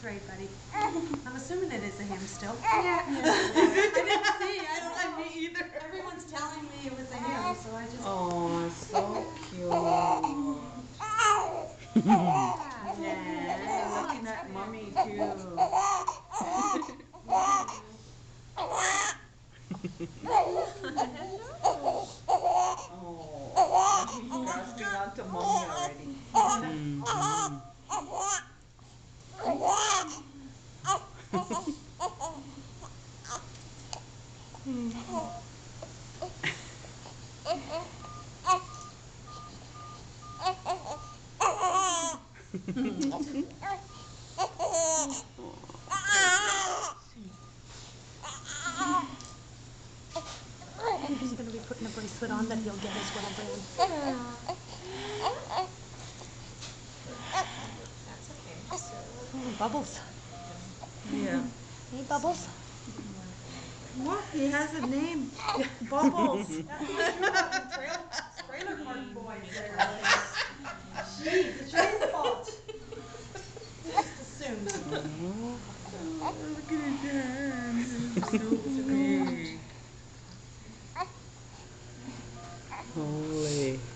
That's right, buddy. I'm assuming it is a him still. Yeah. I didn't see. I don't know. Me either. Everyone's telling me it was a him, so I just. Oh, so cute. Yeah, looking at mommy too. Oh, he's grasping onto mommy already. He's going to be putting a bracelet on that he'll get as well, Bran. Oh, Bubbles. Yeah. Hey, Bubbles. What? He has a name. Bubbles. Trailer park boys there. Jeez, it's your fault. Just assumed. Oh, look at his hands. So sweet.